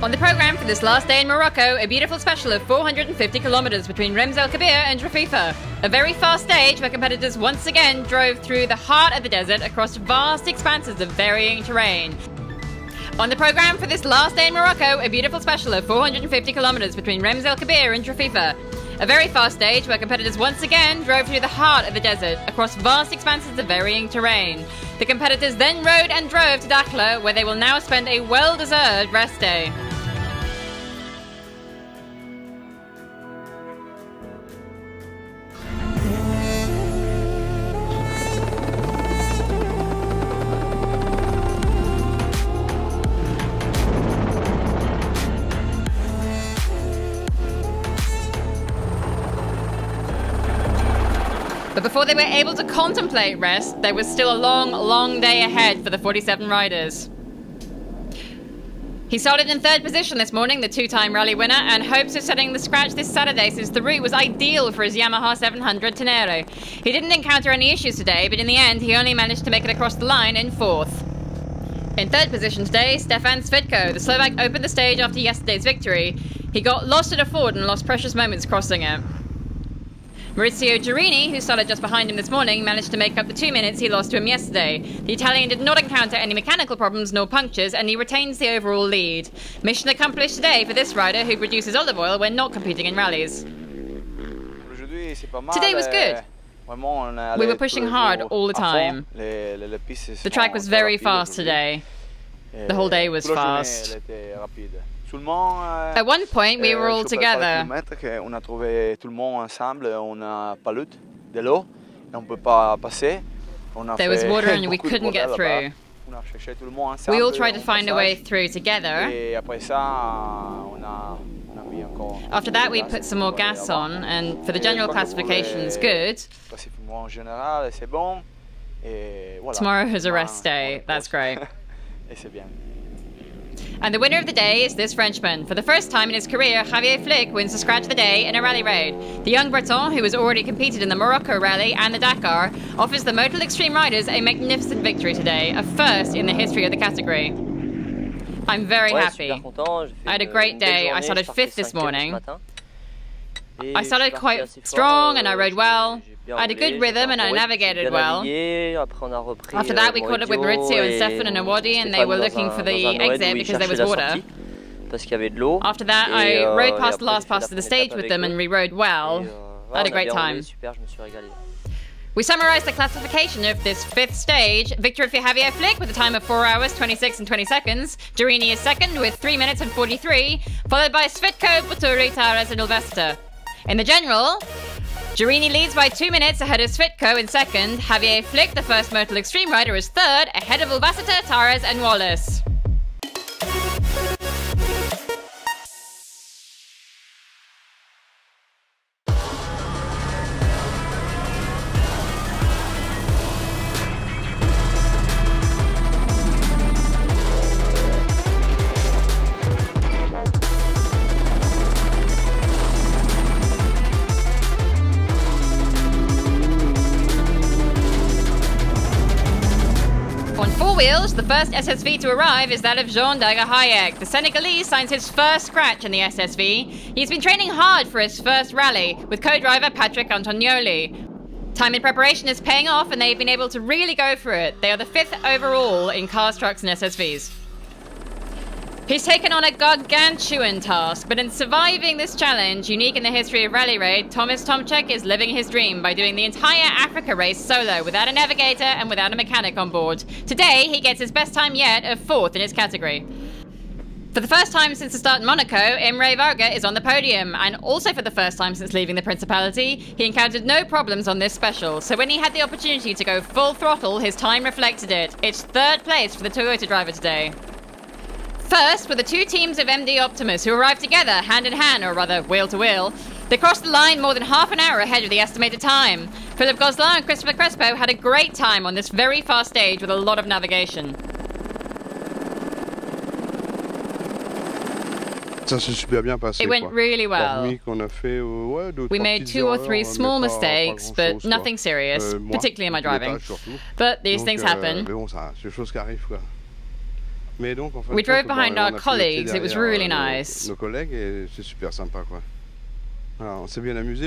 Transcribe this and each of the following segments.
On the programme for this last day in Morocco, a beautiful special of 450 kilometres between Rems El Kabir and Raffifa. A very fast stage where competitors once again drove through the heart of the desert across vast expanses of varying terrain. On the programme for this last day in Morocco, a beautiful special of 450 kilometres between Rems El Kabir and Raffifa. A very fast stage where competitors once again drove through the heart of the desert across vast expanses of varying terrain. The competitors then rode and drove to Dakar, where they will now spend a well-deserved rest day. But before they were able to contemplate rest, there was still a long, long day ahead for the 47 riders. He started in third position this morning, the two-time rally winner, and hopes of setting the scratch this Saturday since the route was ideal for his Yamaha 700 Tenere. He didn't encounter any issues today, but in the end he only managed to make it across the line in fourth. In third position today, Stefan Svetko, the Slovak, opened the stage after yesterday's victory. He got lost at a ford and lost precious moments crossing it. Maurizio Girini, who started just behind him this morning, managed to make up the 2 minutes he lost to him yesterday. The Italian did not encounter any mechanical problems nor punctures, and he retains the overall lead. Mission accomplished today for this rider who produces olive oil when not competing in rallies. Today was good. We were pushing hard all the time. The track was very fast today. The whole day was fast. At one point, we were all together. There was water and we couldn't get through. We all tried to find a way through together. After that, we put some more gas on, and for the general classifications, good. Tomorrow is a rest day. That's great. And the winner of the day is this Frenchman. For the first time in his career, Javier Flick wins the scratch of the day in a rally raid. The young Breton, who has already competed in the Morocco rally and the Dakar, offers the Motul Extreme riders a magnificent victory today, a first in the history of the category. I'm very happy. I had a great day. I started fifth this morning. I started quite strong and I rode well. I had a good rhythm and I navigated well. After that, we caught up with Maurizio and Stefan and Awadi, and they were looking for the exit because there was water. After that, I rode past the last pass of the stage with them and we rode well. I had a great time. We summarised the classification of this fifth stage. Victory for Javier Flick with a time of 4 hours, 26 and 20 seconds. Girini is second with 3 minutes and 43, followed by Svetko, Buturi, Taras and Ilvesta. In the general, Girini leads by 2 minutes ahead of Svetko in second. Javier Flick, the first Motul Extreme rider, is third, ahead of Ilvesta, Taras and Wallace. Wheels, the first SSV to arrive is that of Jean Daga Hayek. The Senegalese signs his first scratch in the SSV. He's been training hard for his first rally with co-driver Patrick Antonioli. Time in preparation is paying off and they've been able to really go for it. They are the 5th overall in cars, trucks and SSVs. He's taken on a gargantuan task, but in surviving this challenge, unique in the history of Rally Raid, Thomas Tomczyk is living his dream by doing the entire Africa race solo, without a navigator and without a mechanic on board. Today, he gets his best time yet of 4th in his category. For the first time since the start in Monaco, Imre Varga is on the podium, and also for the first time since leaving the Principality, he encountered no problems on this special, so when he had the opportunity to go full throttle, his time reflected it. It's 3rd place for the Toyota driver today. First were the 2 teams of MD Optimus, who arrived together, hand in hand, or rather wheel to wheel. They crossed the line more than half an hour ahead of the estimated time. Philip Gosselin and Christopher Crespo had a great time on this very fast stage with a lot of navigation. It went really well. We made 2 or 3 small mistakes, but nothing serious, particularly in my driving. But these things happen. We drove behind our colleagues. It was really nice. We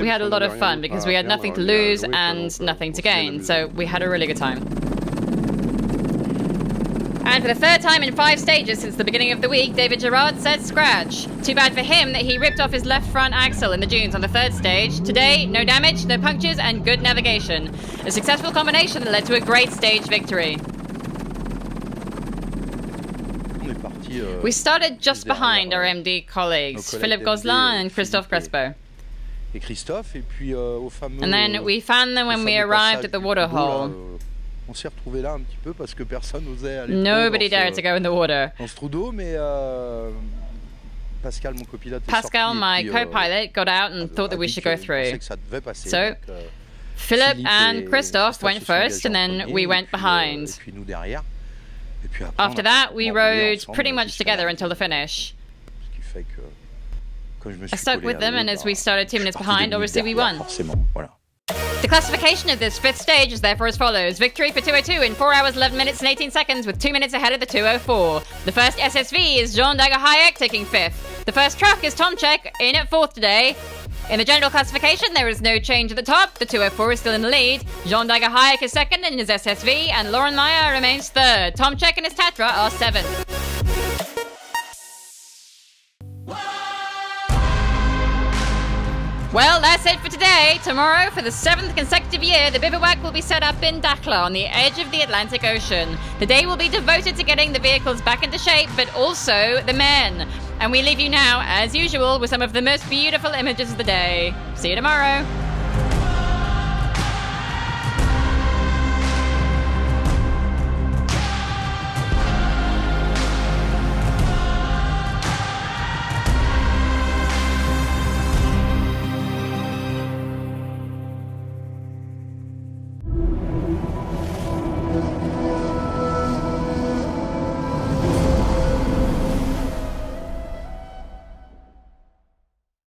had a lot of fun because we had nothing to lose and nothing to gain, so we had a really good time. And for the third time in 5 stages since the beginning of the week, David Gerard said scratch. Too bad for him that he ripped off his left front axle in the dunes on the 3rd stage. Today, no damage, no punctures, and good navigation. A successful combination that led to a great stage victory. We started just behind our MD colleagues, Philippe Gozlin and Christophe Crespo. And then we found them when we arrived at the waterhole. Nobody dared to go in the water. Pascal, my co-pilot, got out and thought that we should go through. So, Philippe and Christophe went first, and then we went behind. After that, we rode pretty much together until the finish. I stuck with them, and as we started 2 minutes behind, obviously we won. The classification of this 5th stage is therefore as follows. Victory for 202 in 4 hours, 11 minutes and 18 seconds with 2 minutes ahead of the 204. The first SSV is Jean Dagger-Hayek taking 5th. The first truck is Tom Czech in at 4th today. In the general classification, there is no change at the top. The 204 is still in the lead. Jean Dagger-Hayek is 2nd in his SSV, and Lauren Meyer remains 3rd. Tom Czech and his Tatra are 7th. Well, that's it for today. Tomorrow, for the 7th consecutive year, the bivouac will be set up in Dakar on the edge of the Atlantic Ocean. The day will be devoted to getting the vehicles back into shape, but also the men. And we leave you now, as usual, with some of the most beautiful images of the day. See you tomorrow.